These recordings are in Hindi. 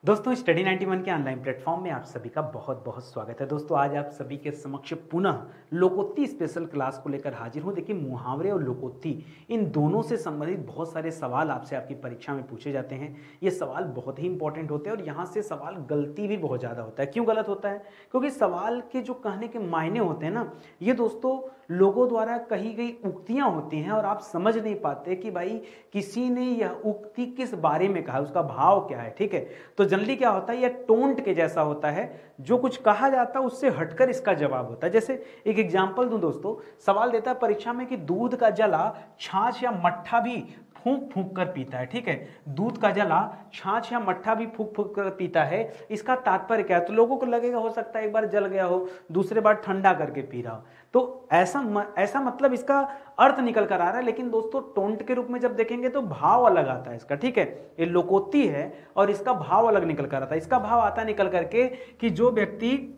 दोस्तों स्टडी 91 के ऑनलाइन प्लेटफॉर्म में आप सभी का बहुत बहुत स्वागत है। दोस्तों आज आप सभी के समक्ष पुनः लोकोक्ति स्पेशल क्लास को लेकर हाजिर हूं। देखिए मुहावरे और लोकोक्ति इन दोनों से संबंधित बहुत सारे सवाल आपसे आपकी परीक्षा में पूछे जाते हैं। ये सवाल बहुत ही इंपॉर्टेंट होते हैं और यहाँ से सवाल गलती भी बहुत ज़्यादा होता है। क्यों गलत होता है? क्योंकि सवाल के जो कहने के मायने होते हैं ना, ये दोस्तों लोगों द्वारा कही गई उक्तियाँ होती हैं और आप समझ नहीं पाते कि भाई किसी ने यह उक्ति किस बारे में कहा, उसका भाव क्या है। ठीक है, तो जनरली क्या होता है, यह टोंट के जैसा होता है, जो कुछ कहा जाता है उससे हटकर इसका जवाब होता है। जैसे एक एग्जांपल दूं दोस्तों, सवाल देता है परीक्षा में कि दूध का जला छाछ या मट्ठा भी फूंक फूंक कर पीता है। ठीक है, दूध का जला छाछ या मट्ठा भी फूंक फूंक कर पीता है, इसका तात्पर्य क्या है? तो लोगों को लगेगा हो सकता है एक बार जल गया हो, दूसरे बार ठंडा करके पी रहा हो, तो ऐसा मतलब इसका अर्थ निकल कर आ रहा है। लेकिन दोस्तों टोंट के रूप में जब देखेंगे तो भाव अलग आता है इसका। ठीक है, ये लोकोक्ति है और इसका भाव अलग निकल कर आता है। इसका भाव आता निकल करके कि जो व्यक्ति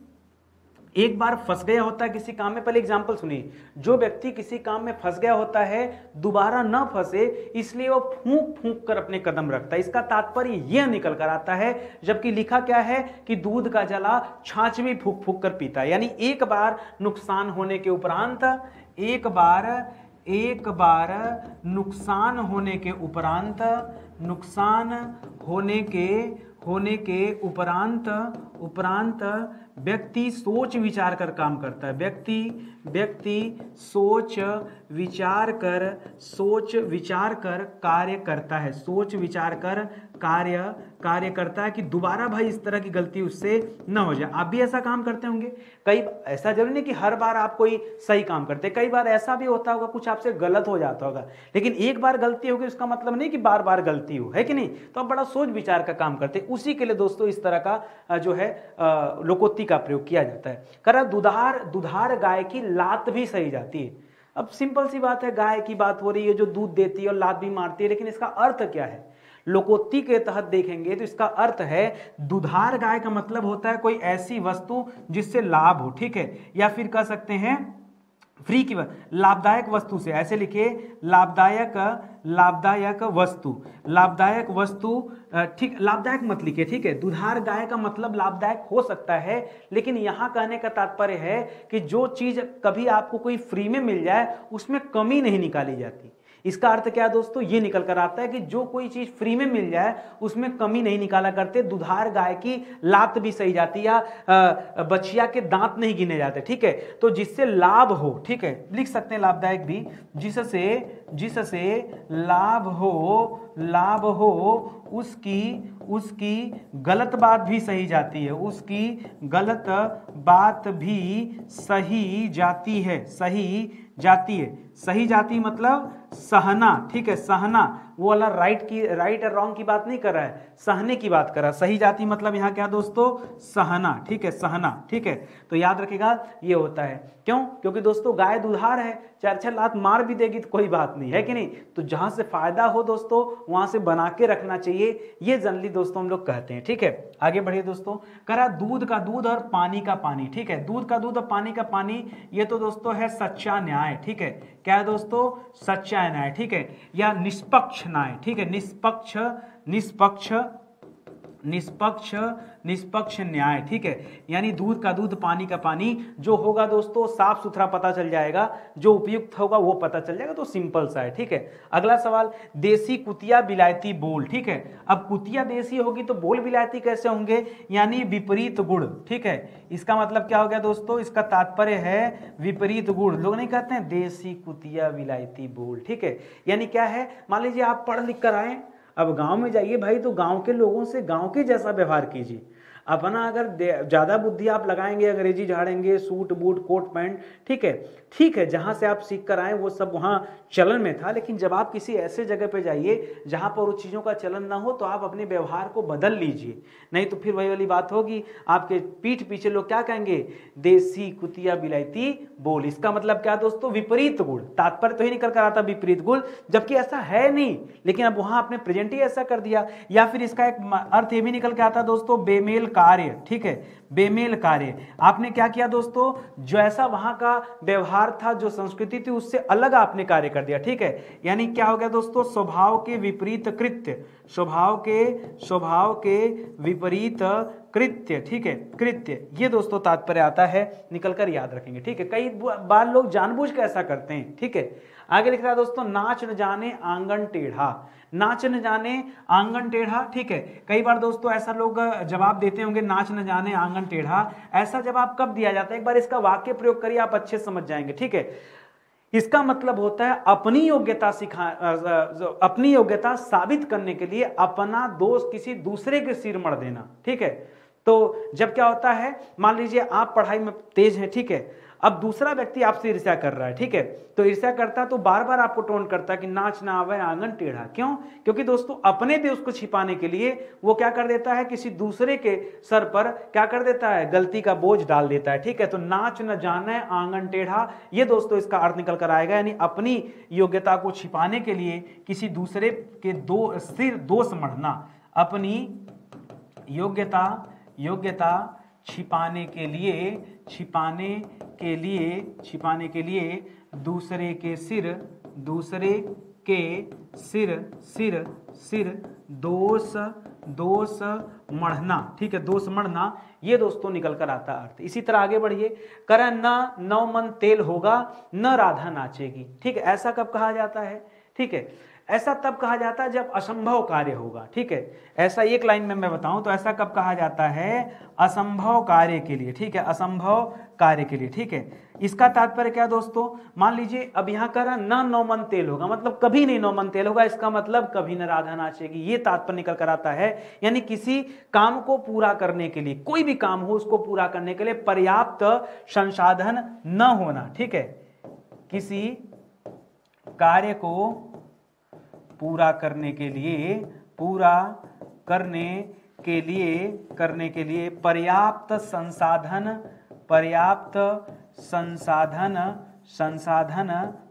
एक बार फंस गया होता है किसी काम में, पहले एग्जांपल सुनिए, जो व्यक्ति किसी काम में फंस गया होता है दोबारा न फंसे इसलिए वो फूंक फूंक कर अपने कदम रखता है, इसका तात्पर्य यह निकल कर आता है। जबकि लिखा क्या है कि दूध का जला छाछ भी फूंक फूंक कर पीता है, यानी एक बार नुकसान होने के उपरांत एक बार नुकसान होने के उपरांत व्यक्ति सोच विचार कर काम करता है। व्यक्ति सोच विचार कर कार्य करता है। सोच विचार कर कार्य करता है कि दोबारा भाई इस तरह की गलती उससे न हो जाए। आप भी ऐसा काम करते होंगे कई, ऐसा जरूरी नहीं कि हर बार आप कोई सही काम करते, कई बार ऐसा भी होता होगा कुछ आपसे गलत हो जाता होगा, लेकिन एक बार गलती होगी उसका मतलब नहीं कि बार बार गलती हो, है कि नहीं? तो आप बड़ा सोच विचार का काम करते, उसी के लिए दोस्तों इस तरह का जो है लोकोक्ति का प्रयोग किया जाता है। करा दुधार गाय की लात भी सही जाती है। अब सिंपल सी बात है, गाय की बात हो रही है जो दूध देती है और लात भी मारती है, लेकिन इसका अर्थ क्या है? लोकोक्ति के तहत देखेंगे तो इसका अर्थ है दुधार गाय का मतलब होता है कोई ऐसी वस्तु जिससे लाभ हो। ठीक है, या फिर कह सकते हैं फ्री की लाभदायक वस्तु से, ऐसे लिखिए लाभदायक वस्तु। ठीक, लाभदायक मत लिखिए। ठीक है, दुधार गाय का मतलब लाभदायक हो सकता है, लेकिन यहां कहने का तात्पर्य है कि जो चीज कभी आपको कोई फ्री में मिल जाए उसमें कमी नहीं निकाली जाती। इसका अर्थ क्या है दोस्तों? ये निकल कर आता है कि जो कोई चीज फ्री में मिल जाए उसमें कमी नहीं निकाला करते। दुधार गाय की लात भी सही जाती, या बछिया के दांत नहीं गिने जाते। ठीक है, तो जिससे लाभ हो, ठीक है, लिख सकते हैं लाभदायक भी, जिससे लाभ हो उसकी गलत बात भी सही जाती है, उसकी गलत बात भी सही जाती मतलब सहना। ठीक है, सहना, वो वाला राइट और रॉन्ग की बात नहीं कर रहा है, सहने की बात कर रहा है। सही जाती मतलब यहाँ क्या दोस्तों? सहना। ठीक है, सहना। ठीक है, तो याद रखिएगा ये होता है। क्यों? क्योंकि दोस्तों गाय दुधार है, चार चार लात मार भी देगी तो कोई बात नहीं, है कि नहीं? तो जहां से फायदा हो दोस्तों वहां से बना के रखना चाहिए, ये जनरली दोस्तों हम लोग कहते हैं। ठीक है, आगे बढ़िए दोस्तों। करा दूध का दूध और पानी का पानी। ठीक है, दूध का दूध और पानी का पानी, ये तो दोस्तों है सच्चा न्याय। ठीक है, क्या है दोस्तों? सच्चा न्याय। ठीक है, या निष्पक्ष न्याय। ठीक है, निष्पक्ष न्याय। ठीक है, यानी दूध का दूध पानी का पानी, जो होगा दोस्तों साफ सुथरा पता चल जाएगा, जो उपयुक्त होगा वो पता चल जाएगा। तो सिंपल सा है। ठीक है, अगला सवाल, देसी कुतिया विलायती बोल। ठीक है, अब कुतिया देसी होगी तो बोल विलायती कैसे होंगे? यानी विपरीत गुण। ठीक है, इसका मतलब क्या हो गया दोस्तों? इसका तात्पर्य है विपरीत गुण। लोग नहीं कहते हैं देसी कुतिया विलायती बोल। ठीक है, यानी क्या है, मान लीजिए आप पढ़ लिख कर आए, अब गांव में जाइए भाई तो गांव के लोगों से गांव के जैसा व्यवहार कीजिए। अपना अगर ज्यादा बुद्धि आप लगाएंगे, अंग्रेजी झाड़ेंगे, सूट बूट कोट पैंट, ठीक है, जहां से आप सीख कर आए वो सब वहां चलन में था, लेकिन जब आप किसी ऐसे जगह पे जाइए जहां पर उस चीजों का चलन ना हो तो आप अपने व्यवहार को बदल लीजिए, नहीं तो फिर वही वाली बात होगी, आपके पीठ पीछे लोग क्या कहेंगे? देसी कुतिया विलायती बोल। इसका मतलब क्या दोस्तों? विपरीत गुण। तात्पर्य तो ही निकल कर आता विपरीत गुण, जबकि ऐसा है नहीं, लेकिन अब वहां आपने प्रेजेंट ही ऐसा कर दिया। या फिर इसका एक अर्थ ये भी निकल के आता दोस्तों बेमेल कार्य, ठीक है, बेमेल कार्य। आपने क्या किया दोस्तों, जैसा वहां का व्यवहार था, जो संस्कृति थी, उससे अलग आपने कार्य कर दिया, ठीक है। यानी क्या हो गया दोस्तों, स्वभाव के विपरीत कृत्य, स्वभाव के विपरीत कृत्य, ठीक है, कृत्य, ये दोस्तों तात्पर्य आता है, निकल कर याद रखेंगे, ठीक है। कई बार लोग जानबूझ के ऐसा करते हैं, ठीक है। आगे लिख रहा है दोस्तों, नाच न जाने आंगन टेढ़ा, नाच न जाने आंगन टेढ़ा, ठीक है। कई बार दोस्तों ऐसा लोग जवाब देते होंगे, नाच न जाने आंगन टेढ़ा, ऐसा जवाब कब दिया जाता है, एक बार इसका वाक्य प्रयोग करिए, आप अच्छे समझ जाएंगे, ठीक है। इसका मतलब होता है अपनी योग्यता साबित करने के लिए अपना दोष किसी दूसरे के सिर मढ़ देना, ठीक है। तो जब क्या होता है, मान लीजिए आप पढ़ाई में तेज हैं, ठीक है, अब दूसरा व्यक्ति आपसे ईर्ष्या कर रहा है, ठीक है, तो ईर्ष्या करता है तो बार बार आपको टोन करता है कि नाच ना आवे आंगन टेढ़ा। क्यों? क्योंकि दोस्तों अपने दोष को छिपाने के लिए वो क्या कर देता है, किसी दूसरे के सर पर क्या कर देता है, गलती का बोझ डाल देता है, ठीक है। तो नाच न जाने आंगन टेढ़ा, ये दोस्तों इसका अर्थ निकल कर आएगा, यानी अपनी योग्यता को छिपाने के लिए किसी दूसरे के दोष मढ़ना, अपनी योग्यता छिपाने के लिए दूसरे के सिर दोष मढ़ना, ठीक है, दोष मढ़ना, ये दोस्तों निकल कर आता अर्थ। इसी तरह आगे बढ़िए, कर न नौ मन तेल होगा न राधा नाचेगी, ठीक है। ऐसा कब कहा जाता है, ठीक है, ऐसा तब कहा जाता है जब असंभव कार्य होगा, ठीक है। ऐसा एक लाइन में मैं बताऊं तो ऐसा कब कहा जाता है, असंभव कार्य के लिए, ठीक है, असंभव कार्य के लिए, ठीक है। इसका तात्पर्य क्या दोस्तों, मान लीजिए अब यहां कर न नौ मन तेल होगा, मतलब कभी नहीं नौ मन तेल होगा, इसका मतलब कभी न राधा नाचेगी, ये तात्पर्य निकल कर आता है। यानी किसी काम को पूरा करने के लिए, कोई भी काम हो उसको पूरा करने के लिए पर्याप्त संसाधन न होना, ठीक है, किसी कार्य को पूरा करने के लिए पर्याप्त संसाधन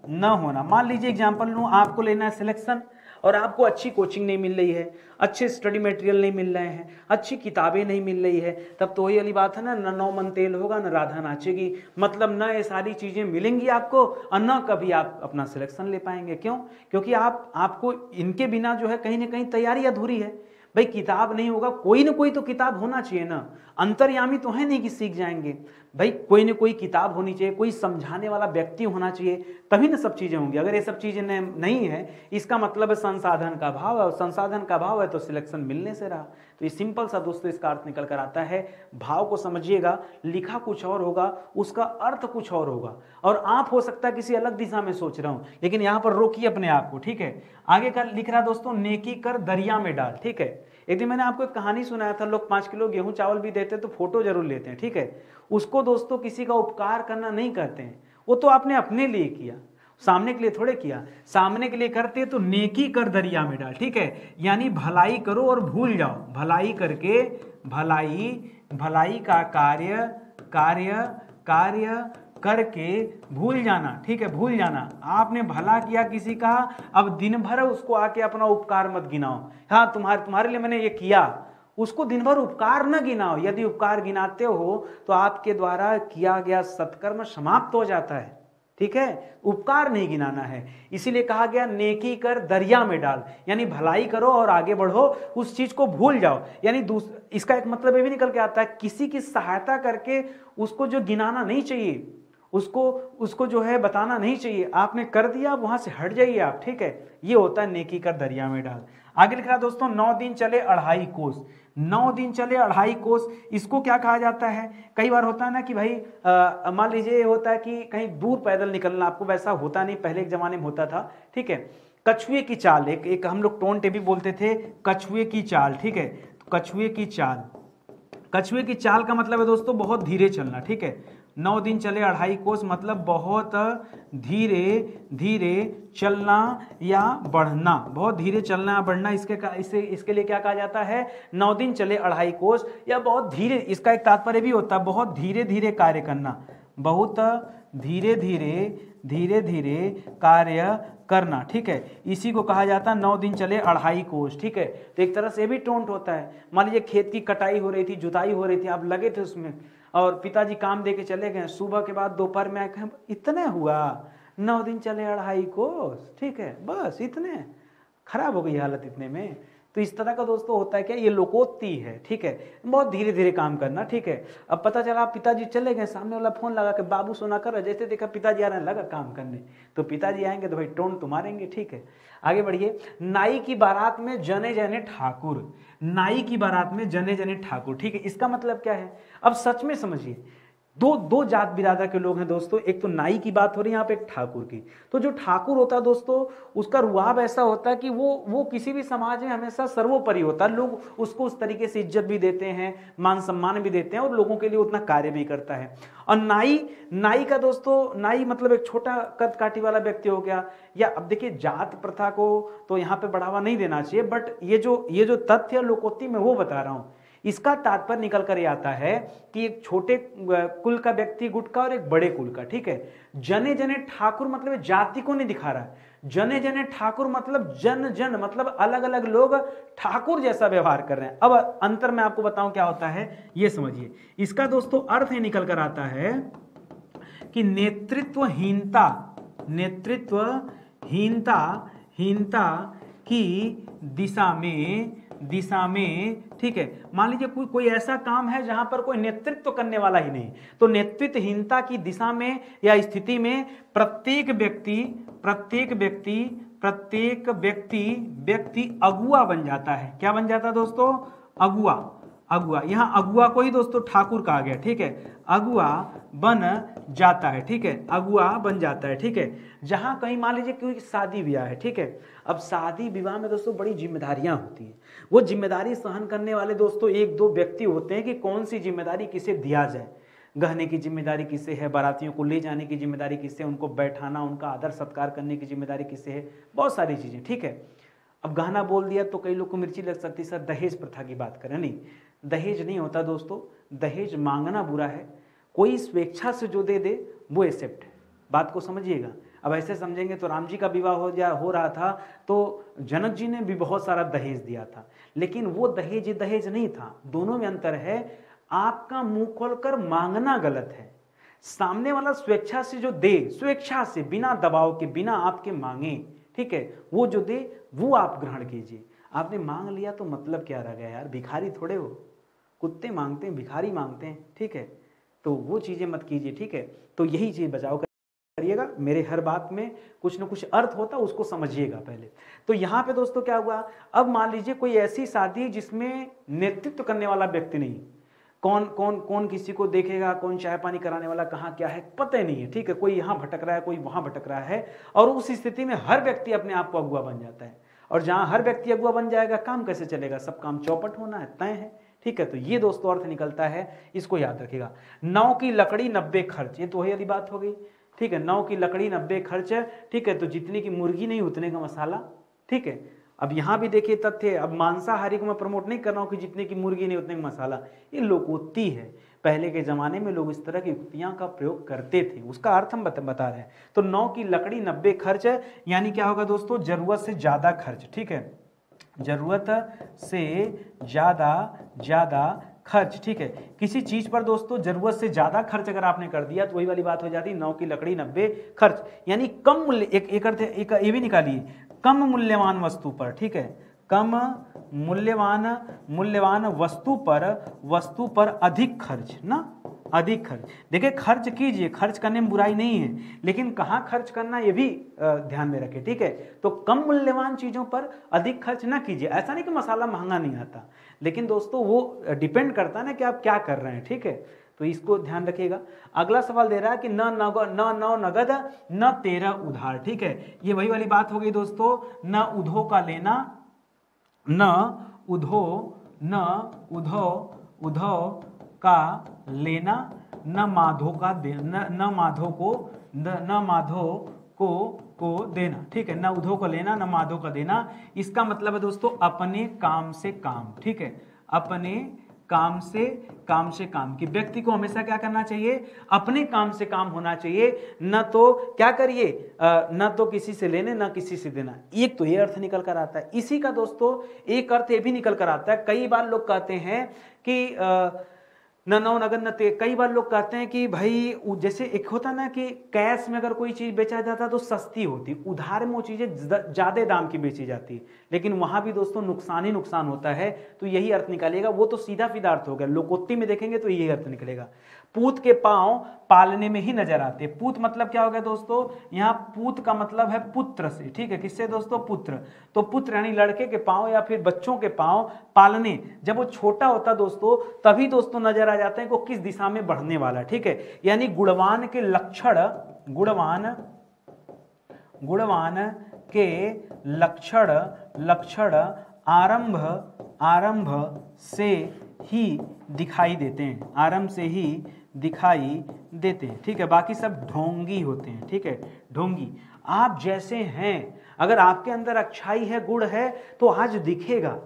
न होना। मान लीजिए एग्जांपल लूं, आपको लेना है सिलेक्शन और आपको अच्छी कोचिंग नहीं मिल रही है, अच्छे स्टडी मटेरियल नहीं मिल रहे हैं, अच्छी किताबें नहीं मिल रही है, तब तो वही वाली बात है ना, न नौ मन तेल होगा न राधा नाचेगी, मतलब न ये सारी चीजें मिलेंगी आपको और न कभी आप अपना सिलेक्शन ले पाएंगे। क्यों? क्योंकि आपको इनके बिना जो है कहीं ना कहीं तैयारी अधूरी है। भाई किताब नहीं होगा, कोई ना कोई तो किताब होना चाहिए ना, अंतर्यामी तो है नहीं कि सीख जाएंगे, भाई कोई ना कोई किताब होनी चाहिए, कोई समझाने वाला व्यक्ति होना चाहिए, तभी ना सब चीजें होंगी। अगर ये सब चीजें नहीं है, इसका मतलब है संसाधन का अभाव है, और संसाधन का अभाव है तो सिलेक्शन मिलने से रहा। तो ये सिंपल सा दोस्तों इसका अर्थ निकल कर आता है, भाव को समझिएगा, लिखा कुछ और होगा, उसका अर्थ कुछ और होगा, और आप हो सकता है किसी अलग दिशा में सोच रहा हूं, लेकिन यहां पर रोकिए अपने आप को, ठीक है। आगे का लिख रहा दोस्तों, नेकी कर दरिया में डाल, ठीक है। एक दिन मैंने आपको एक कहानी सुनाया था, लोग 5 किलो गेहूं चावल भी देते तो फोटो जरूर लेते हैं, ठीक है। उसको दोस्तों किसी का उपकार करना नहीं करते हैं, वो तो आपने अपने लिए किया, सामने के लिए थोड़े किया। सामने के लिए करते तो नेकी कर दरिया में डाल, ठीक है, यानी भलाई करो और भूल जाओ, भलाई करके भलाई का कार्य करके भूल जाना, ठीक है, भूल जाना। आपने भला किया किसी का, अब दिन भर उसको आके अपना उपकार मत गिनाओ, हाँ तुम्हारे लिए मैंने ये किया, उसको दिन भर उपकार न गिनाओ। यदि उपकार गिनाते हो तो आपके द्वारा किया गया सत्कर्म समाप्त हो जाता है, ठीक है, उपकार नहीं गिनाना है। इसीलिए कहा गया नेकी कर दरिया में डाल, यानी भलाई करो और आगे बढ़ो, उस चीज को भूल जाओ। यानी इसका एक मतलब ये भी निकल के आता है, किसी की सहायता करके उसको जो गिनाना नहीं चाहिए, उसको जो है बताना नहीं चाहिए, आपने कर दिया, वहां से हट जाइए आप, ठीक है। ये होता है नेकी कर दरिया में डाल। आगे लिख रहा दोस्तों, 9 दिन चले 2.5 कोस, 9 दिन चले 2.5 कोस, इसको क्या कहा जाता है? कई बार होता है ना कि भाई मान लीजिए होता है कि कहीं दूर पैदल निकलना, आपको वैसा होता नहीं, पहले एक जमाने में होता था, ठीक है। कछुए की चाल, एक हम लोग टोन टेबी बोलते थे, कछुए की चाल, ठीक है। तो कछुए की चाल का मतलब है दोस्तों बहुत धीरे चलना, ठीक है। 9 दिन चले 2.5 कोस मतलब बहुत धीरे धीरे चलना या बढ़ना, बहुत धीरे चलना या बढ़ना। इसके लिए क्या कहा जाता है? 9 दिन चले 2.5 कोस, या बहुत धीरे, इसका एक तात्पर्य भी होता है बहुत धीरे धीरे कार्य करना, बहुत धीरे धीरे कार्य करना, ठीक है। इसी को कहा जाता है 9 दिन चले 2.5 कोस, ठीक है। तो एक तरह से भी टोंट होता है। मान लीजिए खेत की कटाई हो रही थी, जुताई हो रही थी, आप लगे थे उसमें और पिताजी काम दे के चले गए, सुबह के बाद दोपहर में आए, कहें इतने हुआ, 9 दिन चले 2.5 कोस, ठीक है, बस इतने, खराब हो गई हालत इतने में। तो इस तरह का दोस्तों होता है क्या, ये लोकोक्ति है, ठीक है। बहुत धीरे धीरे काम करना, ठीक है। अब पता चला पिताजी चले गए, सामने वाला फोन लगा के बाबू सोना कर रहा, जैसे देखा पिताजी आ रहे हैं लगा काम करने, तो पिताजी आएंगे तो भाई टोन तो मारेंगे, ठीक है। आगे बढ़िए। नाई की बारात में जने जने ठाकुर, नाई की बारात में जने जने ठाकुर, ठीक है। इसका मतलब क्या है, अब सच में समझिए, दो जात बिरादर के लोग हैं दोस्तों, एक तो नाई की बात हो रही है यहाँ पे, एक ठाकुर की। तो जो ठाकुर होता है दोस्तों, उसका रुआब ऐसा होता है कि वो किसी भी समाज में हमेशा सर्वोपरि होता है, लोग उसको उस तरीके से इज्जत भी देते हैं, मान सम्मान भी देते हैं और लोगों के लिए उतना कार्य भी करता है। और नाई का दोस्तों, नाई मतलब एक छोटा कद काठी वाला व्यक्ति हो गया। या अब देखिए, जात प्रथा को तो यहाँ पे बढ़ावा नहीं देना चाहिए, बट ये जो तथ्य लोकोक्ति में वो बता रहा हूँ, इसका तात्पर्य निकल कर आता है कि एक छोटे कुल का व्यक्ति गुट का और एक बड़े कुल का, ठीक है। जने जने ठाकुर मतलब जाति को नहीं दिखा रहा है, जने जने ठाकुर मतलब जन जन मतलब अलग अलग लोग ठाकुर जैसा व्यवहार कर रहे हैं। अब अंतर मैं आपको बताऊं क्या होता है, ये समझिए। इसका दोस्तों अर्थ ये निकल कर आता है कि हीनता की दिशा में, ठीक है। मान लीजिए कोई ऐसा काम है जहां पर कोई नेतृत्व करने वाला ही नहीं, तो नेतृत्वहीनता की दिशा में या स्थिति में प्रत्येक व्यक्ति अगुआ बन जाता है। क्या बन जाता है दोस्तों, अगुआ। यहां अगुआ को ही दोस्तों ठाकुर कहा गया, ठीक है। अगुआ बन जाता है, ठीक है, अगुआ बन जाता है, ठीक है। जहां कहीं मान लीजिए कोई शादी ब्याह है, ठीक है। अब शादी विवाह में दोस्तों बड़ी जिम्मेदारियां होती हैं, वो जिम्मेदारी सहन करने वाले दोस्तों 1-2 व्यक्ति होते हैं कि कौन सी जिम्मेदारी किसे दिया जाए। गहने की जिम्मेदारी किसे है, बारातियों को ले जाने की जिम्मेदारी किसे, उनको बैठाना, उनका आदर सत्कार करने की जिम्मेदारी किसे है, बहुत सारी चीजें, ठीक है। अब गहना बोल दिया तो कई लोग को मिर्ची लग सकती है, सर दहेज प्रथा की बात करें, नहीं, दहेज नहीं होता दोस्तों, दहेज मांगना बुरा है, कोई स्वेच्छा से जो दे दे वो एक्सेप्ट है, बात को समझिएगा। अब ऐसे समझेंगे तो राम जी का विवाह हो रहा था तो जनक जी ने भी बहुत सारा दहेज दिया था, लेकिन वो दहेज नहीं था, दोनों में अंतर है। आपका मुंह खोलकर मांगना गलत है, सामने वाला स्वेच्छा से जो दे, स्वेच्छा से बिना दबाव के, बिना आपके मांगे, ठीक है, वो जो दे वो आप ग्रहण कीजिए। आपने मांग लिया तो मतलब क्या रह गया यार, भिखारी थोड़े हो, कुत्ते मांगते हैं, भिखारी मांगते हैं, ठीक है। तो वो चीजें मत कीजिए, ठीक है। तो यही चीज बचाव करिएगा, मेरे हर बात में कुछ ना कुछ अर्थ होता है, उसको समझिएगा पहले। तो यहाँ पे दोस्तों क्या हुआ, अब मान लीजिए कोई ऐसी शादी जिसमें नेतृत्व करने वाला व्यक्ति नहीं, कौन किसी को देखेगा, कौन चाय पानी कराने वाला कहाँ क्या है पता ही नहीं है, ठीक है। कोई यहाँ भटक रहा है, कोई वहां भटक रहा है, और उस स्थिति में हर व्यक्ति अपने आप को अगुआ बन जाता है। और जहां हर व्यक्ति अगुआ बन जाएगा, काम कैसे चलेगा, सब काम चौपट होना है, तय है, ठीक है। तो ये दोस्तों अर्थ निकलता है, इसको याद रखिएगा। 9 की लकड़ी 90 खर्च, ये तो वही वाली बात हो गई, ठीक है। 9 की लकड़ी 90 खर्च, ठीक है। तो जितने की मुर्गी नहीं उतने का मसाला, ठीक है। अब यहां भी देखिए तथ्य, अब मांसाहारी को मैं प्रमोट नहीं कर रहा हूं कि जितने की मुर्गी नहीं उतने का मसाला, ये लोकोक्ति है। पहले के जमाने में लोग इस तरह की युक्तियां का प्रयोग करते थे, उसका अर्थ हम बता रहे हैं। तो 9 की लकड़ी 90 खर्च, यानी क्या होगा दोस्तों, जरूरत से ज्यादा खर्च, ठीक है, जरूरत से ज्यादा खर्च, ठीक है। किसी चीज पर दोस्तों जरूरत से ज्यादा खर्च अगर आपने कर दिया तो वही वाली बात हो जाती है, 9 की लकड़ी 90 खर्च, यानी कम मूल्य, एक ये भी निकालिए, कम मूल्यवान वस्तु पर, ठीक है, कम मूल्यवान वस्तु पर अधिक खर्च ना, अधिक खर्च। देखिए खर्च कीजिए, खर्च करने में बुराई नहीं है, लेकिन कहाँ खर्च करना ये भी ध्यान में रखें, ठीक है। तो कम मूल्यवान चीजों पर अधिक खर्च ना कीजिए। ऐसा नहीं कि मसाला महंगा नहीं आता, लेकिन दोस्तों वो डिपेंड करता है ना कि आप क्या कर रहे हैं, ठीक है। तो इसको ध्यान रखिएगा। अगला सवाल दे रहा है कि न नगद न 13 उधार, ठीक है। ये वही वाली बात हो गई दोस्तों, न उधो का लेना, न उधो का लेना, न माधो का देना, न माधो को देना, ठीक है। न उधो को लेना, न माधो का देना, इसका मतलब है दोस्तों अपने काम से काम, ठीक है, अपने काम से काम की। व्यक्ति को हमेशा क्या करना चाहिए, अपने काम से काम होना चाहिए, न तो क्या करिए, न तो किसी से लेने न किसी से देना। एक तो ये अर्थ निकल कर आता है। इसी का दोस्तों एक अर्थ ये भी निकल कर आता है, कई बार लोग कहते हैं कि न नौ नगद न ते। कई बार लोग कहते हैं कि भाई जैसे एक होता ना कि कैश में अगर कोई चीज बेचा जाता तो सस्ती होती, उधार में वो चीजें ज्यादा दाम की बेची जाती, लेकिन वहां भी दोस्तों नुकसान ही नुकसान होता है। तो यही अर्थ निकालेगा, वो तो सीधा सीधा अर्थ हो गया। लोकोक्ति में देखेंगे तो यही अर्थ निकलेगा। पूत के पांव पालने में ही नजर आते। पूत मतलब क्या हो गया दोस्तों, यहाँ पूत का मतलब है पुत्र से, ठीक है, किससे दोस्तों, पुत्र। तो पुत्र यानी लड़के के पांव या फिर बच्चों के पांव पालने, जब वो छोटा होता दोस्तों तभी दोस्तों नजर आ जाते हैं को किस दिशा में बढ़ने वाला, ठीक है। यानी गुणवान के लक्षण, गुणवान के लक्षण आरंभ से ही दिखाई देते हैं, आरंभ से ही दिखाई देते हैं, ठीक है। बाकी सब ढोंगी होते हैं, ठीक है, ढोंगी। आप जैसे हैं, अगर आपके अंदर अच्छाई है, गुण है, तो आज दिखेगा।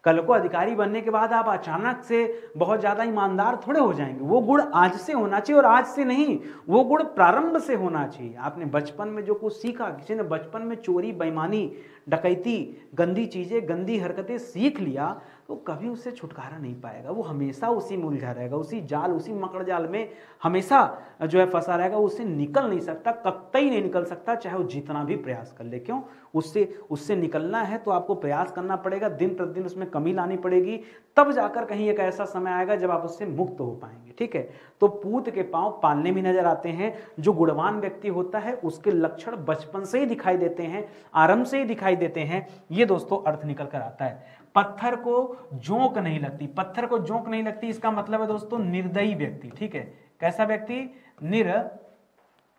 कल को अधिकारी बनने के बाद आप अचानक से बहुत ज्यादा ईमानदार थोड़े हो जाएंगे। वो गुण आज से होना चाहिए, और आज से नहीं, वो गुण प्रारंभ से होना चाहिए। आपने बचपन में जो कुछ सीखा, किसी ने बचपन में चोरी, बेईमानी, डकैती, गंदी चीजें, गंदी हरकतें सीख लिया, तो कभी उससे छुटकारा नहीं पाएगा। वो हमेशा उसी में उलझा रहेगा, उसी जाल, उसी मकड़ जाल में हमेशा जो है फंसा रहेगा। उससे निकल नहीं सकता, कतई नहीं निकल सकता, चाहे वो जितना भी प्रयास कर ले। क्यों? उससे निकलना है तो आपको प्रयास करना पड़ेगा, दिन प्रतिदिन उसमें कमी लानी पड़ेगी, तब जाकर कहीं एक ऐसा समय आएगा जब आप उससे मुक्त हो पाएंगे, ठीक है। तो पूत के पांव पालने में नजर आते हैं। जो गुणवान व्यक्ति होता है उसके लक्षण बचपन से ही दिखाई देते हैं, आरंभ से ही दिखाई देते हैं। ये दोस्तों अर्थ निकल कर आता है। पत्थर को जोंक नहीं लगती, पत्थर को जोंक नहीं लगती, इसका मतलब है दोस्तों निर्दयी व्यक्ति, ठीक है। कैसा व्यक्ति?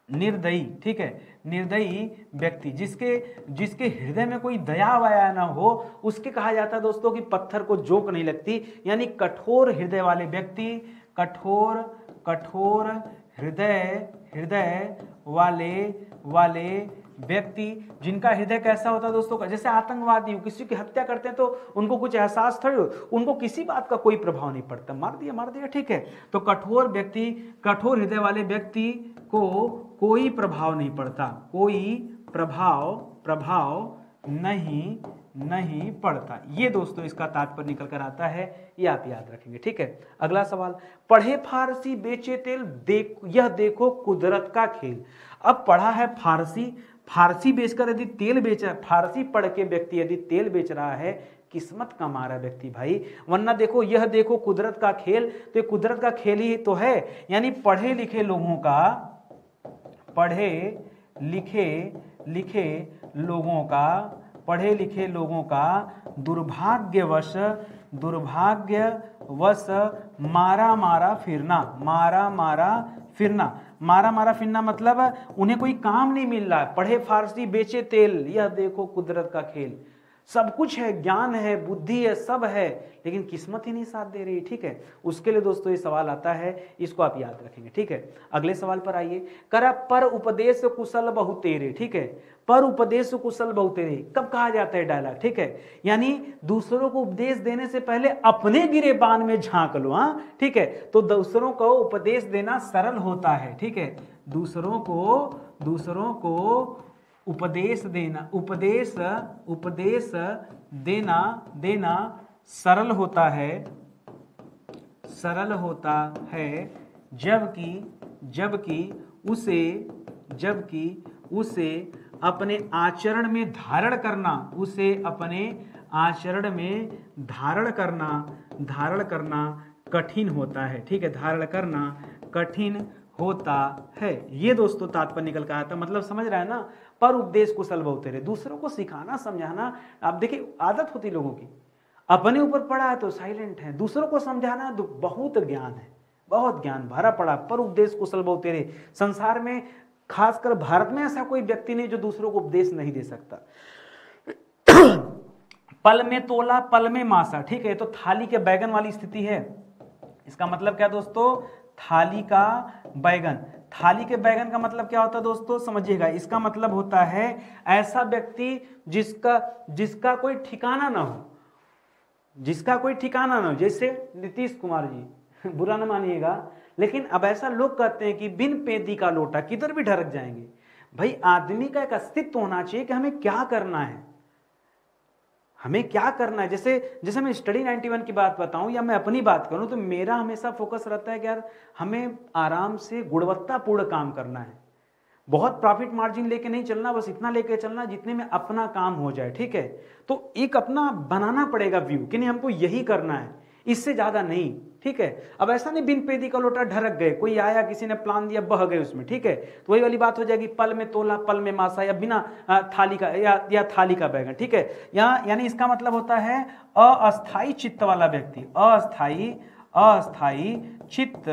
निर्दयी, ठीक है, निर्दयी व्यक्ति, जिसके हृदय में कोई दया वया ना हो, उसके कहा जाता है दोस्तों कि पत्थर को जोंक नहीं लगती। यानी कठोर हृदय वाले व्यक्ति, कठोर हृदय वाले व्यक्ति, जिनका हृदय कैसा होता है दोस्तों, जैसे आतंकवादी किसी की हत्या करते हैं तो उनको कुछ एहसास थोड़ी, उनको किसी बात का कोई प्रभाव नहीं पड़ता, मार दिया, ठीक है। तो कठोर हृदय वाले व्यक्ति को कोई प्रभाव नहीं पड़ता, कोई प्रभाव नहीं पड़ता। ये दोस्तों इसका तात्पर्य निकल कर आता है, ये आप याद रखेंगे, ठीक है। अगला सवाल, पढ़े फारसी बेचे तेल, यह देखो कुदरत का खेल। अब पढ़ा है फारसी बेचकर यदि तेल बेच रहा है, फारसी पढ़ के व्यक्ति यदि तेल बेच रहा है, किस्मत का मारा व्यक्ति भाई। वरना देखो, यह देखो कुदरत का खेल, तो ये कुदरत का खेल ही तो है। यानी पढ़े लिखे लोगों का दुर्भाग्यवश मारा फिरना मतलब उन्हें कोई काम नहीं मिल रहा है। पढ़े फारसी बेचे तेल, यह देखो कुदरत का खेल। सब कुछ है, ज्ञान है, बुद्धि है, सब है, लेकिन किस्मत ही नहीं साथ दे रही, ठीक है। उसके लिए दोस्तों ये सवाल आता है, इसको आप याद रखेंगे, ठीक है। अगले सवाल पर आइए। करा पर उपदेश कुशल बहु तेरे, ठीक है। पर उपदेश कुशल बहु तेरे कब कहा जाता है डायलॉग, ठीक है। यानी दूसरों को उपदेश देने से पहले अपने गिरेबान में झांक लो, हाँ, ठीक है। तो दूसरों को उपदेश देना सरल होता है, ठीक है। दूसरों को उपदेश देना सरल होता है, जबकि उसे अपने आचरण में धारण करना कठिन होता है, ठीक है। धारण करना कठिन होता है। ये दोस्तों तात्पर्य निकल कर आता है, मतलब समझ रहा है ना। पर उपदेश कुशल बहु तेरे, दूसरों को सिखाना समझाना। आप देखिए आदत होती लोगों की, अपने ऊपर पड़ा है तो साइलेंट है, दूसरों को समझाना तो बहुत ज्ञान है, बहुत ज्ञान भरा पड़ा। पर उपदेश कुशल बहु तेरे, संसार में खासकर भारत में ऐसा कोई व्यक्ति नहीं जो दूसरों को उपदेश नहीं दे सकता। पल में तोला पल में मासा, ठीक है। तो थाली के बैगन वाली स्थिति है। इसका मतलब क्या दोस्तों? थाली के बैगन का मतलब क्या होता है दोस्तों, समझिएगा। इसका मतलब होता है ऐसा व्यक्ति जिसका कोई ठिकाना ना हो, जिसका कोई ठिकाना ना हो, जैसे नीतीश कुमार जी बुरा ना मानिएगा, लेकिन अब ऐसा लोग कहते हैं कि बिन पेदी का लोटा किधर भी ढरक जाएंगे। भाई आदमी का एक अस्तित्व होना चाहिए कि हमें क्या करना है, हमें क्या करना है। जैसे जैसे मैं स्टडी 91 की बात बताऊं या मैं अपनी बात करूं, तो मेरा हमेशा फोकस रहता है कि यार हमें आराम से गुणवत्तापूर्ण काम करना है, बहुत प्रॉफिट मार्जिन लेके नहीं चलना, बस इतना लेके चलना जितने में अपना काम हो जाए, ठीक है। तो एक अपना बनाना पड़ेगा व्यू कि नहीं हमको यही करना है, इससे ज्यादा नहीं, ठीक है। अब ऐसा नहीं बिन पेदी का लोटा ढरक गए, कोई आया किसी ने प्लान दिया बह गए उसमें, ठीक है। तो वही वाली बात हो जाएगी, पल में तोला पल में मासा, या बिना थाली का या थाली का बैगन, ठीक है। यहाँ यानी इसका मतलब होता है अस्थाई चित्त वाला व्यक्ति, अस्थाई चित्त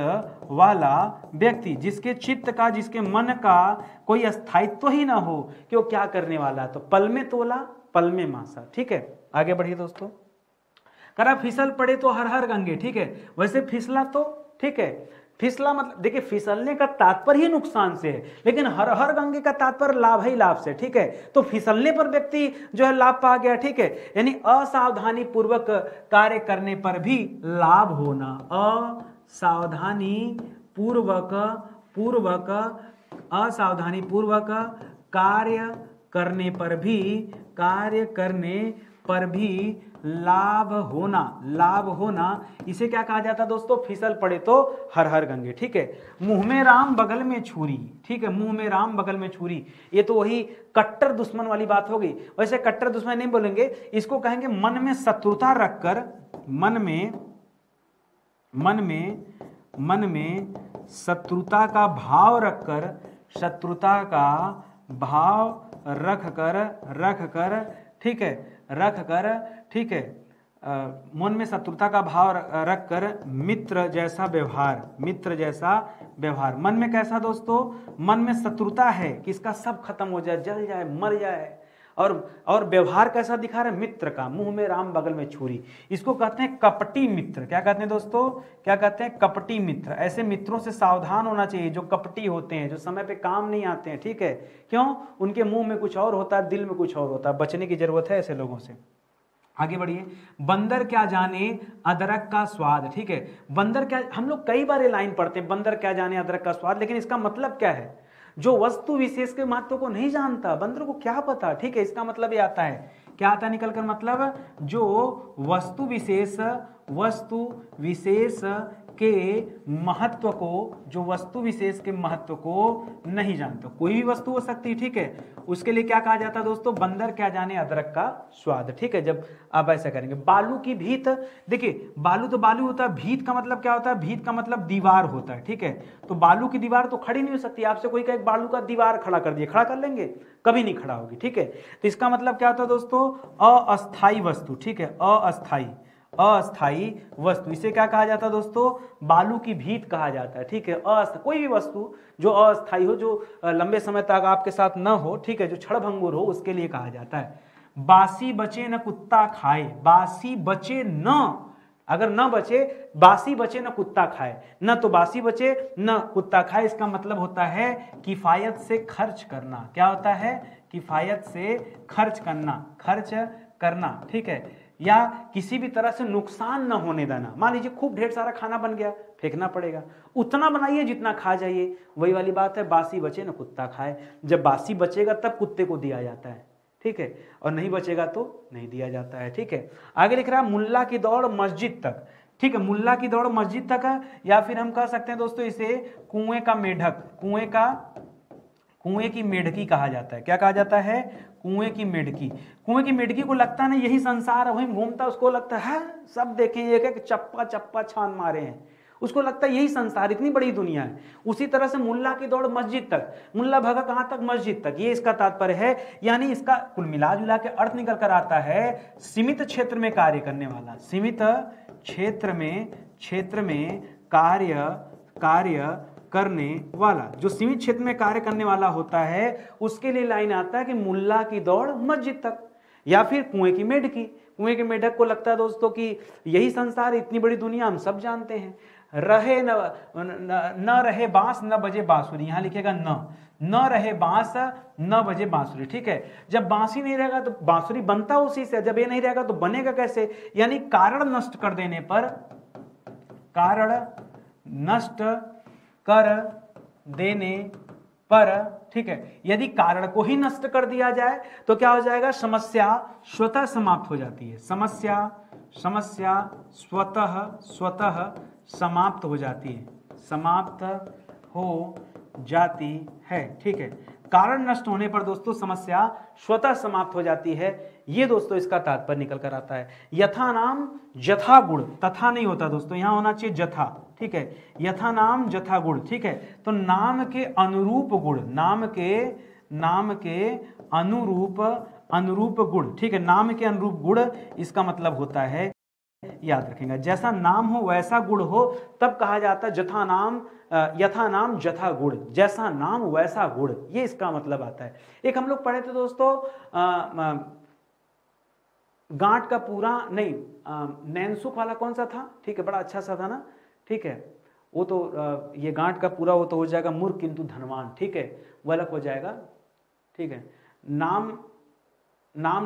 वाला व्यक्ति, जिसके चित्त का जिसके मन का कोई स्थायित्व ही ना हो कि वो क्या करने वाला है। तो पल में तोला पल में मासा, ठीक है। आगे बढ़िए दोस्तों। करा फिसल पड़े तो हर हर गंगे, ठीक है। वैसे फिसला तो ठीक है, फिसला मतलब देखिए फिसलने का तात्पर्य ही नुकसान से है, लेकिन हर हर गंगे का तात्पर्य लाभ ही लाभ से, ठीक है। तो फिसलने पर व्यक्ति जो है लाभ पा गया, ठीक है। यानी असावधानी पूर्वक कार्य करने पर भी लाभ होना, असावधानी पूर्वक असावधानी पूर्वक कार्य करने पर भी लाभ होना, इसे क्या कहा जाता है दोस्तों, फिसल पड़े तो हर हर गंगे, ठीक है। मुंह में राम बगल में छुरी, ठीक है, मुंह में राम बगल में छुरी, ये तो वही कट्टर दुश्मन वाली बात होगी। वैसे कट्टर दुश्मन नहीं बोलेंगे, इसको कहेंगे मन में शत्रुता रखकर, मन में शत्रुता का भाव रखकर, ठीक है, मन में शत्रुता का भाव रखकर मित्र जैसा व्यवहार, मन में कैसा दोस्तों, मन में शत्रुता है कि इसका सब खत्म हो जाए, जल जाए, मर जाए, और व्यवहार कैसा दिखा रहे, मित्र का, मुंह में राम बगल में छुरी, इसको कहते हैं कपटी मित्र। क्या कहते हैं दोस्तों, क्या कहते हैं, कपटी मित्र। ऐसे मित्रों से सावधान होना चाहिए जो कपटी होते हैं, जो समय पे काम नहीं आते हैं, ठीक है। क्यों, उनके मुंह में कुछ और होता है, दिल में कुछ और होता है, बचने की जरूरत है ऐसे लोगों से। आगे बढ़िए। बंदर क्या जाने अदरक का स्वाद, ठीक है। बंदर क्या, हम लोग कई बार ये लाइन पढ़ते हैं, बंदर क्या जाने अदरक का स्वाद, लेकिन इसका मतलब क्या है, जो वस्तु विशेष के महत्व को नहीं जानता बंदर को क्या पता, ठीक है। इसका मतलब ये आता है, क्या आता है निकल कर, मतलब जो वस्तु विशेष के महत्व को नहीं जानता, कोई भी वस्तु हो सकती है, ठीक है। उसके लिए क्या कहा जाता है दोस्तों, बंदर क्या जाने अदरक का स्वाद, ठीक है। जब आप ऐसा करेंगे। बालू की भीत, देखिए बालू तो बालू होता है, भीत का मतलब क्या होता है, भीत का मतलब दीवार होता है, ठीक है। तो बालू की दीवार तो खड़ी नहीं हो सकती, आपसे कोई कहे बालू का दीवार खड़ा कर दिए, खड़ा कर लेंगे, कभी नहीं खड़ा होगी, ठीक है। तो इसका मतलब क्या होता है दोस्तों, अस्थाई वस्तु, ठीक है, अस्थाई वस्तु, इसे क्या कहा जाता है दोस्तों, बालू की भीत कहा जाता है, ठीक है। कोई भी वस्तु जो अस्थाई हो, जो लंबे समय तक आपके साथ न हो, ठीक है, जो क्षणभंगुर हो, उसके लिए कहा जाता है। बासी बचे न कुत्ता खाए, बासी बचे न, अगर न बचे, बासी बचे न कुत्ता खाए, न तो बासी बचे न कुत्ता खाए, इसका मतलब होता है किफायत से खर्च करना। क्या होता है, किफायत से खर्च करना, ठीक है, या किसी भी तरह से नुकसान न होने देना। मान लीजिए खूब ढेर सारा खाना बन गया, फेंकना पड़ेगा, उतना बनाइए जितना खा जाइए, वही वाली बात है, बासी बचे न कुत्ता खाए। जब बासी बचेगा तब कुत्ते को दिया जाता है, ठीक है, और नहीं बचेगा तो नहीं दिया जाता है, ठीक है। आगे लिख रहा है मुल्ला की दौड़ मस्जिद तक, ठीक है, मुल्ला की दौड़ मस्जिद तक है, या फिर हम कह सकते हैं दोस्तों इसे कुएं का मेढक, कुएं की मेढकी कहा जाता है। क्या कहा जाता है, कुएं की मेढकी। कुएं की मेढकी को लगता नहीं यही संसार है, वहीं घूमता, उसको लगता है सब देखें एक एक चप्पा छान मारे हैं, उसको लगता है यही संसार, इतनी बड़ी दुनिया है। उसी तरह से मुल्ला की दौड़ मस्जिद तक, मुल्ला भगा कहां तक, मस्जिद तक, ये इसका तात्पर्य है। यानी इसका कुल मिला जुला के अर्थ निकल कर आता है सीमित क्षेत्र में कार्य करने वाला, सीमित क्षेत्र में कार्य करने वाला, जो सीमित क्षेत्र में कार्य करने वाला होता है, उसके लिए लाइन आता है कि मुल्ला की दौड़ मस्जिद तक, या फिर कुएं की मेढकी। कुएं के मेढक को लगता है दोस्तों कि यही संसार, इतनी बड़ी दुनिया हम सब जानते हैं। रहे न रहे बांस न बजे बांसुरी, यहां लिखेगा न रहे बांस न बजे बांसुरी। ठीक है, जब बांस ही नहीं रहेगा तो बांसुरी बनता उसी से, जब ये नहीं रहेगा तो बनेगा कैसे? यानी कारण नष्ट कर देने पर, कारण नष्ट कर देने पर, ठीक है, यदि कारण को ही नष्ट कर दिया जाए तो क्या हो जाएगा? समस्या स्वतः समाप्त हो जाती है। समस्या स्वतः समाप्त हो जाती है, समाप्त हो जाती है। ठीक है, कारण नष्ट होने पर दोस्तों समस्या स्वतः समाप्त हो जाती है। ये दोस्तों इसका तात्पर्य निकल कर आता है। यथा नाम जथा गुण, तथा नहीं होता दोस्तों, यहां होना चाहिए जथा। ठीक है, यथा नाम जथा गुण। ठीक है, तो नाम के अनुरूप गुण, नाम के अनुरूप गुण। ठीक है, नाम के अनुरूप गुण, इसका मतलब होता है, याद रखेंगे, जैसा नाम हो वैसा गुण हो, तब कहा जाता है जथा नाम यथा नाम जथा गुण, जैसा नाम वैसा गुण, ये इसका मतलब आता है। एक हम लोग पढ़े थे दोस्तों गांठ का पूरा नहीं, नैनसुख वाला कौन सा था? ठीक है, बड़ा अच्छा सा था ना। ठीक है, वो तो ये गांठ का पूरा वो तो हो जाएगा मूर्ख किंतु धनवान। ठीक है, वो अलग हो जाएगा। ठीक है, नाम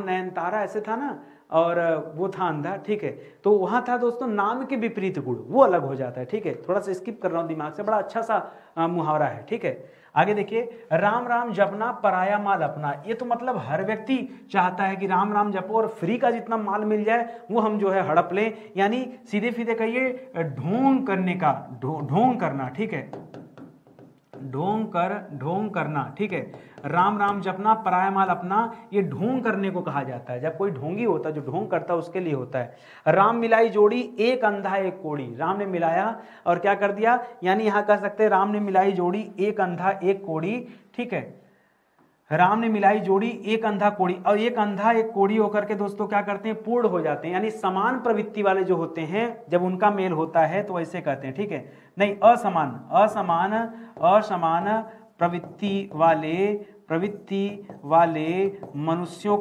नयनतारा ऐसे था ना, और वो था अंधा। ठीक है, तो वहां था दोस्तों नाम के विपरीत गुण, वो अलग हो जाता है। ठीक है, थोड़ा सा स्किप कर रहा हूं दिमाग से, बड़ा अच्छा सा मुहावरा है। ठीक है, आगे देखिए, राम राम जपना पराया माल अपना। ये तो मतलब हर व्यक्ति चाहता है कि राम राम जपो और फ्री का जितना माल मिल जाए वो हम जो है हड़प लें, यानी सीधे सीधे कहिए ढोंग करने का, ढोंग करना। ठीक है, ढोंग करना। ठीक है, राम राम जपना पराया माल अपना, ये ढोंग करने को कहा जाता है। जब कोई ढोंगी होता है, जो ढोंग करता है, उसके लिए होता है। राम मिलाई जोड़ी एक अंधा एक कोड़ी, राम ने मिलाया और क्या कर दिया, यानी यहां कह सकते हैं राम ने मिलाई जोड़ी एक अंधा एक कोड़ी। ठीक है, राम ने मिलाई जोड़ी एक अंधा कोड़ी, और एक अंधा एक कोड़ी होकर के दोस्तों क्या करते हैं, पूर्ण हो जाते हैं। यानी समान प्रवृत्ति वाले जो होते हैं, जब उनका मेल होता है तो ऐसे कहते हैं। ठीक है, नहीं, असमान प्रवृत्ति वाले मनुष्यों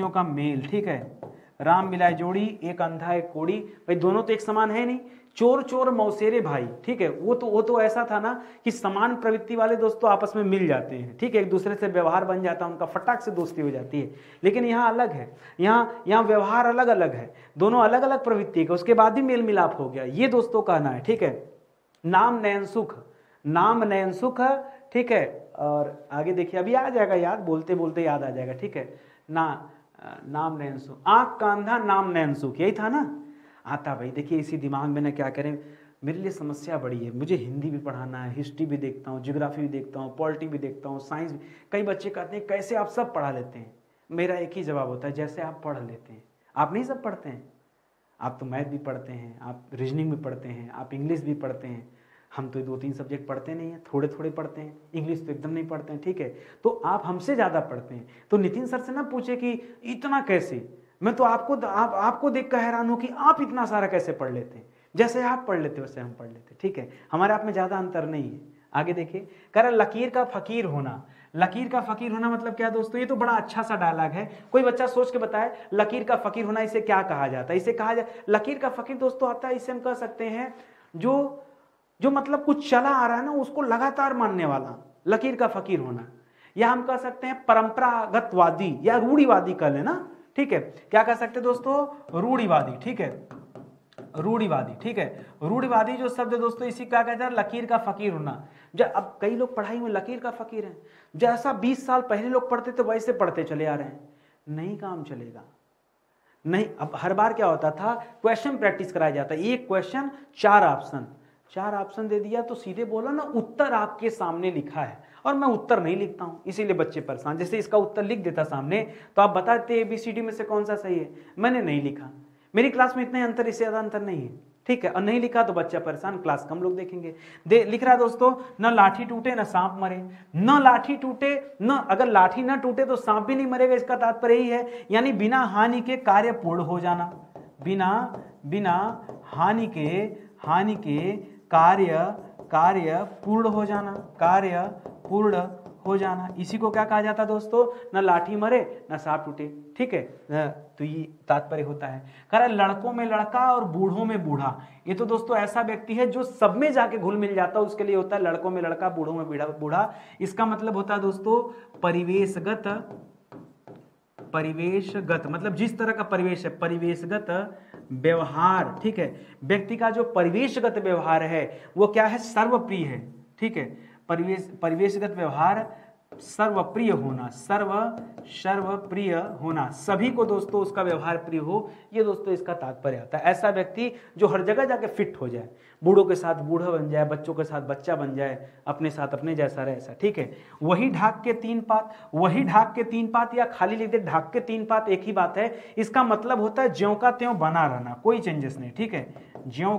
का मेल। ठीक है, राम मिलाए जोड़ी एक अंधा एक कोड़ी, भाई दोनों तो एक समान है नहीं। चोर चोर मौसेरे भाई। ठीक है, वो तो ऐसा था ना कि समान प्रवृत्ति वाले दोस्तों आपस में मिल जाते हैं। ठीक है, एक दूसरे से व्यवहार बन जाता है, उनका फटाक से दोस्ती हो जाती है। लेकिन यहाँ अलग है, यहाँ व्यवहार अलग अलग है, दोनों अलग अलग प्रवृत्ति का, उसके बाद भी मेल मिलाप हो गया, ये दोस्तों कहना है। ठीक है, नाम नयन सुख। ठीक है, और आगे देखिए, अभी आ जाएगा याद, बोलते बोलते याद आ जाएगा। ठीक है, नाम नयन सुख, आंख का अंधा नाम नयन सुख, यही था ना। आता भाई, देखिए इसी दिमाग में ना क्या करें, मेरे लिए समस्या बड़ी है, मुझे हिंदी भी पढ़ाना है, हिस्ट्री भी देखता हूँ, ज्योग्राफी भी देखता हूँ, पॉलिटी भी देखता हूँ, साइंस भी। कई बच्चे कहते हैं कैसे आप सब पढ़ा लेते हैं? मेरा एक ही जवाब होता है, जैसे आप पढ़ लेते हैं। आप नहीं सब पढ़ते हैं, आप तो मैथ भी पढ़ते हैं, आप रीजनिंग भी पढ़ते हैं, आप इंग्लिश भी पढ़ते हैं। हम तो 2-3 सब्जेक्ट पढ़ते नहीं हैं, थोड़े थोड़े पढ़ते हैं, इंग्लिश तो एकदम नहीं पढ़ते हैं। ठीक है, तो आप हमसे ज़्यादा पढ़ते हैं। तो नितिन सर से ना पूछे कि इतना कैसे, मैं तो आपको देख कर हैरान हूं कि आप इतना सारा कैसे पढ़ लेते हैं। जैसे आप पढ़ लेते वैसे हम पढ़ लेते। ठीक है, हमारे आप में ज़्यादा अंतर नहीं है। आगे देखिए, कह रहा लकीर का फकीर होना। लकीर का फकीर होना मतलब क्या दोस्तों? ये तो बड़ा अच्छा सा डायलॉग है। कोई बच्चा सोच के बताए लकीर का फकीर होना, इसे क्या कहा जाता है? इसे कहा जाए लकीर का फकीर दोस्तों आता है, इसे हम कह सकते हैं जो मतलब कुछ चला आ रहा है ना, उसको लगातार मानने वाला, लकीर का फकीर होना। या हम कह सकते हैं परंपरागतवादी या रूढ़िवादी कह लेना। ठीक है, क्या कह सकते हैं दोस्तों? रूढ़िवादी। ठीक है, रूढ़िवादी। ठीक है, रूढ़िवादी जो शब्द है दोस्तों, इसी क्या कहते हैं? लकीर का फकीर होना। जब अब कई लोग पढ़ाई में लकीर का फकीर हैं, जैसा 20 साल पहले लोग पढ़ते थे वैसे पढ़ते चले आ रहे हैं, नहीं काम चलेगा। नहीं, अब हर बार क्या होता था, क्वेश्चन प्रैक्टिस कराया जाता है, एक क्वेश्चन 4 ऑप्शन दे दिया तो सीधे बोला ना उत्तर आपके सामने लिखा है, और मैं उत्तर नहीं लिखता हूं, इसीलिए बच्चे परेशान। जैसे इसका उत्तर लिख देता सामने तो आप बताते ABCD में से कौन सा सही है, मैंने नहीं लिखा। मेरी क्लास में इतने अंतर, इससे ज्यादा अंतर नहीं है। ठीक है, और नहीं लिखा तो बच्चा परेशान, क्लास कम लोग देखेंगे। लिख रहा है दोस्तों, न लाठी टूटे न सांप मरे। न लाठी टूटे, न अगर लाठी ना टूटे तो सांप भी नहीं मरेगा, इसका तात्पर्य यही है। यानी बिना हानि के कार्य पूर्ण हो जाना, बिना हानि के कार्य पूर्ण हो जाना, कार्य पूर्ण हो जाना, इसी को क्या कहा जाता है दोस्तों, न लाठी मरे न सांप टूटे। ठीक है, तो ये तात्पर्य होता है। कह रहा है लड़कों में लड़का और बूढ़ों में बूढ़ा। ये तो दोस्तों ऐसा व्यक्ति है जो सब में जाके घुल मिल जाता है, उसके लिए होता है लड़कों में लड़का बूढ़ों में बूढ़ा। इसका मतलब होता है दोस्तों परिवेशगत मतलब जिस तरह का परिवेश है, परिवेशगत व्यवहार। ठीक है, व्यक्ति का जो परिवेशगत व्यवहार है वो क्या है, सर्वप्रिय है। ठीक है, परिवेशगत व्यवहार सर्वप्रिय होना, सर्वप्रिय होना, सभी को दोस्तों उसका व्यवहार प्रिय हो, ये दोस्तों इसका तात्पर्य आता है। ऐसा व्यक्ति जो हर जगह जाके फिट हो जाए, बूढ़ों के साथ बूढ़ा बन जाए, बच्चों के साथ बच्चा बन जाए, अपने साथ अपने जैसा रहे, ऐसा। ठीक है, वही ढाक के तीन पात, वही ढाक के तीन पात या खाली लिख दे ढाक के तीन पात, एक ही बात है। इसका मतलब होता है ज्यों का त्यों बना रहना, कोई चेंजेस नहीं। ठीक है, ज्यों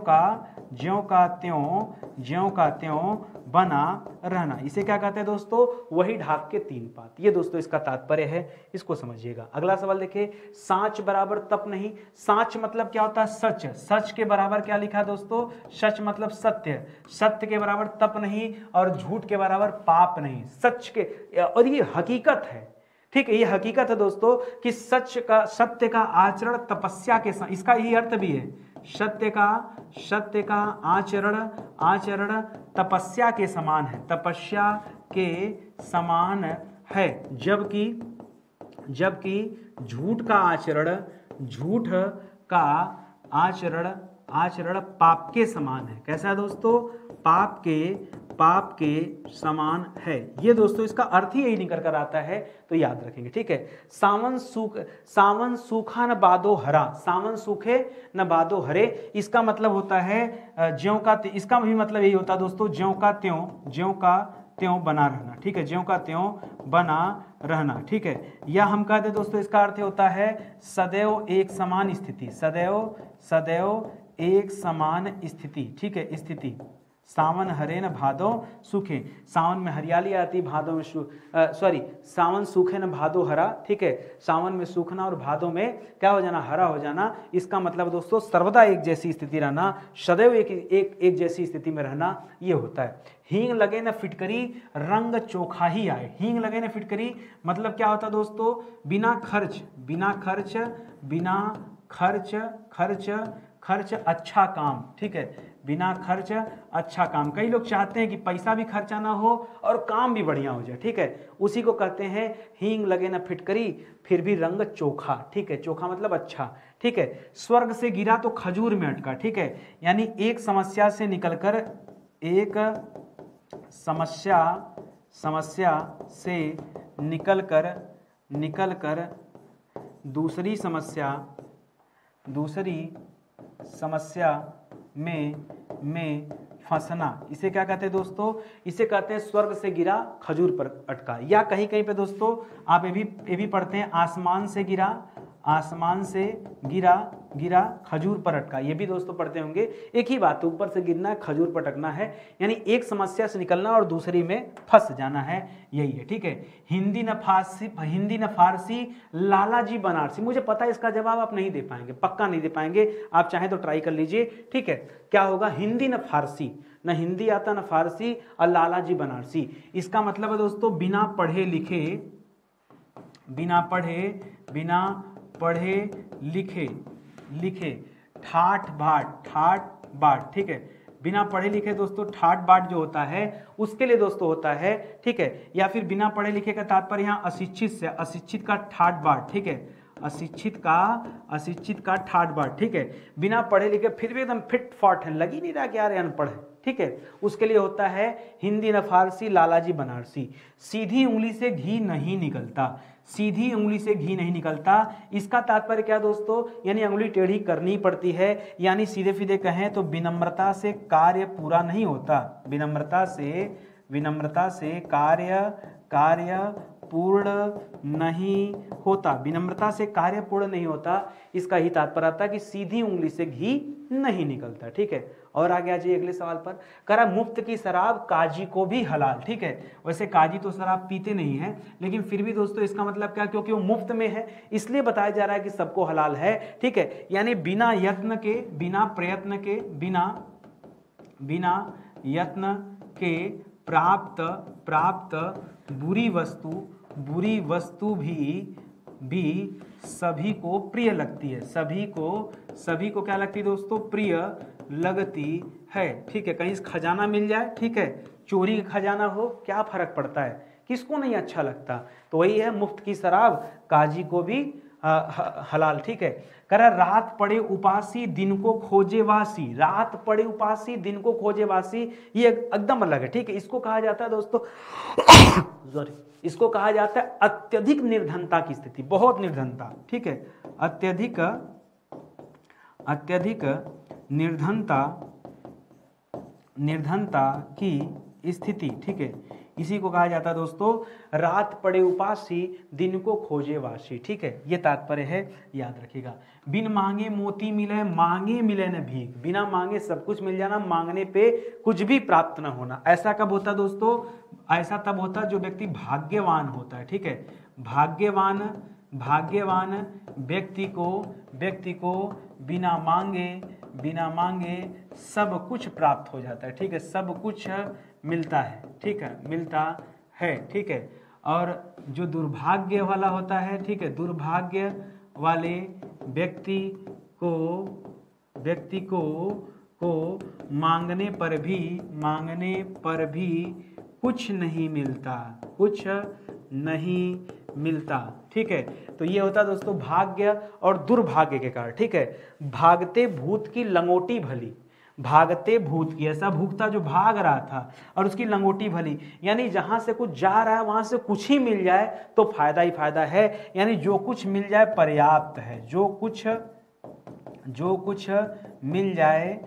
का त्यों बना रहना, इसे क्या कहते हैं दोस्तों, वही ढाक के तीन पात। ये दोस्तों इसका तात्पर्य है, इसको समझिएगा। अगला सवाल देखिए, साँच बराबर तप नहीं। साँच मतलब क्या होता है, सच। सच के बराबर क्या लिखा है दोस्तों, सच मतलब सत्य। सत्य के बराबर तप नहीं और झूठ के बराबर पाप नहीं। सच के, और ये हकीकत है। ठीक है, ये हकीकत है दोस्तों कि सत्य का आचरण तपस्या के साथ, इसका यही अर्थ भी है, सत्य का आचरण तपस्या के समान है, तपस्या के समान है। जबकि झूठ का आचरण पाप के समान है। कैसा है दोस्तों, पाप के समान है। ये दोस्तों इसका अर्थ ही यही निकल कर आता है, तो याद रखेंगे। ठीक है, सावन सूखा न बादो हरा, सावन सूखे न बादो हरे, इसका मतलब होता है ज्यों का, इसका भी मतलब यही होता है दोस्तों, ज्यों का त्यों बना रहना। ठीक है, ज्यों का त्यों बना रहना। ठीक है, या हम कहते दोस्तों इसका अर्थ होता है सदैव एक समान स्थिति, सदैव एक समान स्थिति। ठीक है, स्थिति। सावन हरे न भादो सूखे, सावन में हरियाली आती, भादो में सावन सूखे न भादो हरा। ठीक है, सावन में सूखना और भादो में क्या हो जाना, हरा हो जाना। इसका मतलब दोस्तों सर्वदा एक जैसी स्थिति रहना, सदैव एक जैसी स्थिति में रहना, ये होता है। हींग लगे न फिटकरी रंग चोखा ही आए। हींग लगे न फिटकरी मतलब क्या होता है दोस्तों, बिना खर्च अच्छा काम। ठीक है, बिना खर्च अच्छा काम। कई लोग चाहते हैं कि पैसा भी खर्चा ना हो और काम भी बढ़िया हो जाए। ठीक है, उसी को कहते हैं हींग लगे न फिटकरी फिर भी रंग चोखा। ठीक है, चोखा मतलब अच्छा। ठीक है, स्वर्ग से गिरा तो खजूर में अटका। ठीक है, यानी एक समस्या से निकलकर दूसरी समस्या में फंसना, इसे क्या कहते हैं दोस्तों, इसे कहते हैं स्वर्ग से गिरा खजूर पर अटका। या कहीं कहीं पे दोस्तों आप ये भी पढ़ते हैं आसमान से गिरा खजूर पर अटका, ये भी दोस्तों पढ़ते होंगे। एक ही बात, ऊपर से गिरना है, खजूर पर अटकना है, यानी एक समस्या से निकलना और दूसरी में फंस जाना है, यही है। ठीक है, हिंदी न फारसी लालाजी बनारसी। मुझे पता है इसका जवाब आप नहीं दे पाएंगे, पक्का नहीं दे पाएंगे, आप चाहें तो ट्राई कर लीजिए। ठीक है, क्या होगा, हिंदी न फारसी, न हिंदी आता न फारसी और लालाजी बनारसी। इसका मतलब है दोस्तों बिना पढ़े लिखे ठाठ बाट। ठीक है, बिना पढ़े लिखे दोस्तों ठाठ बाट जो होता है उसके लिए दोस्तों होता है। ठीक है, या फिर बिना पढ़े लिखे का तात्पर्य यहाँ अशिक्षित से, अशिक्षित का ठाठ बाट। ठीक है, अशिक्षित का ठाठ बाट। ठीक है, बिना पढ़े लिखे फिर भी एकदम फिट फॉट है, लग ही नहीं रहा कि यार अनपढ़ है। ठीक है, उसके लिए होता है हिंदी न फारसी लालाजी बनारसी। सीधी उंगली से घी नहीं निकलता, सीधी उंगली से घी नहीं निकलता, इसका तात्पर्य क्या दोस्तों, यानी उंगली टेढ़ी करनी पड़ती है, यानी सीधे सीधे कहें तो विनम्रता से कार्य पूरा नहीं होता, विनम्रता से कार्य पूर्ण नहीं होता, विनम्रता से कार्य पूर्ण नहीं होता। इसका ही तात्पर्य आता है कि सीधी उंगली से घी नहीं निकलता। ठीक है, और आगे आ जाइए अगले सवाल पर। करा मुफ्त की शराब काजी को भी हलाल। ठीक है, वैसे काजी तो शराब पीते नहीं है, लेकिन फिर भी दोस्तों इसका मतलब क्या, क्योंकि वो मुफ्त में है इसलिए बताया जा रहा है कि सबको हलाल है। ठीक है, यानी बिना यत्न के, बिना प्राप्त बुरी वस्तु भी सभी को प्रिय लगती है। सभी को क्या लगती है दोस्तों? प्रिय लगती है। ठीक है, कहीं खजाना मिल जाए, ठीक है, चोरी का खजाना हो, क्या फर्क पड़ता है, किसको नहीं अच्छा लगता। तो वही है, मुफ्त की शराब काजी को भी हलाल। ठीक है, कह रहा रात पड़े उपासी दिन को खोजे वासी। रात पड़े उपासी दिन को खोजे वासी, ये एकदम अलग है। ठीक है, इसको कहा जाता है दोस्तों सॉरी, इसको कहा जाता है अत्यधिक निर्धनता की स्थिति, बहुत निर्धनता। ठीक है, अत्यधिक निर्धनता की स्थिति। ठीक है, इसी को कहा जाता है दोस्तों रात पड़े उपासी दिन को खोजे वासी। ठीक है, ये तात्पर्य है, याद रखिएगा। बिन मांगे मोती मिले, मांगे मिले न भीख। बिना मांगे सब कुछ मिल जाना, मांगने पे कुछ भी प्राप्त न होना। ऐसा कब होता है दोस्तों? ऐसा तब होता है जो व्यक्ति भाग्यवान होता है। ठीक है, भाग्यवान व्यक्ति को बिना मांगे सब कुछ प्राप्त हो जाता है। ठीक है, सब कुछ मिलता है। ठीक है, मिलता है। ठीक है, और जो दुर्भाग्य वाला होता है, ठीक है, दुर्भाग्य वाले व्यक्ति को मांगने पर भी कुछ नहीं मिलता। ठीक है, तो ये होता है दोस्तों भाग्य और दुर्भाग्य के कारण। ठीक है, भागते भूत की लंगोटी भली। भागते भूत की, ऐसा भूत था जो भाग रहा था और उसकी लंगोटी भली, यानी जहां से कुछ जा रहा है वहां से कुछ ही मिल जाए तो फायदा ही फायदा है। यानी जो कुछ मिल जाए पर्याप्त है। जो कुछ मिल जाए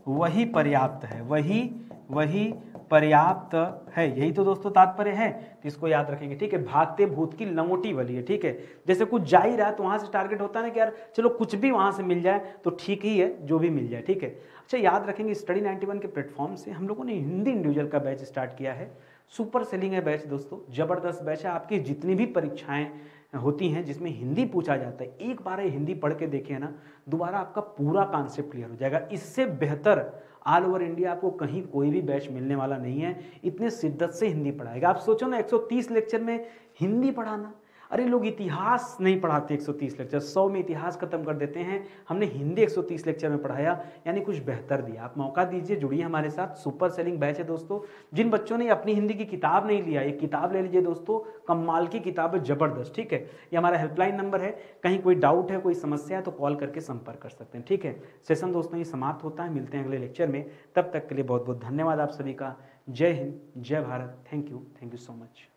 वही पर्याप्त है। वही पर्याप्त है। यही तो दोस्तों तात्पर्य है, तो इसको याद रखेंगे। ठीक है, भागते भूत की लंगोटी भली है। ठीक है, जैसे कुछ जा ही रहा है तो वहां से टारगेट होता है ना कि यार चलो कुछ भी वहां से मिल जाए तो ठीक ही है, जो भी मिल जाए। ठीक है, अच्छा याद रखेंगे स्टडी 91 के प्लेटफॉर्म से हम लोगों ने हिंदी इंडिविजुअल का बैच स्टार्ट किया है। सुपर सेलिंग है बैच दोस्तों, जबरदस्त बैच है। आपकी जितनी भी परीक्षाएं होती हैं जिसमें हिंदी पूछा जाता है, एक बार हिंदी पढ़ के देखिए ना, दोबारा आपका पूरा कॉन्सेप्ट क्लियर हो जाएगा। इससे बेहतर ऑल ओवर इंडिया आपको कहीं कोई भी बैच मिलने वाला नहीं है। इतने शिद्दत से हिंदी पढ़ाएगा। आप सोचो ना 130 लेक्चर में हिंदी पढ़ाना, अरे लोग इतिहास नहीं पढ़ाते 130 लेक्चर, 100 में इतिहास खत्म कर देते हैं। हमने हिंदी 130 लेक्चर में पढ़ाया, यानी कुछ बेहतर दिया। आप मौका दीजिए, जुड़िए हमारे साथ। सुपर सेलिंग बैच है दोस्तों। जिन बच्चों ने अपनी हिंदी की किताब नहीं लिया, ये किताब ले लीजिए दोस्तों, कमाल की किताब है, जबरदस्त। ठीक है, ये हमारा हेल्पलाइन नंबर है, कहीं कोई डाउट है, कोई समस्या है तो कॉल करके संपर्क कर सकते हैं। ठीक है, सेशन दोस्तों ये समाप्त होता है, मिलते हैं अगले लेक्चर में। तब तक के लिए बहुत बहुत धन्यवाद आप सभी का। जय हिंद, जय Bharat. Thank you so much.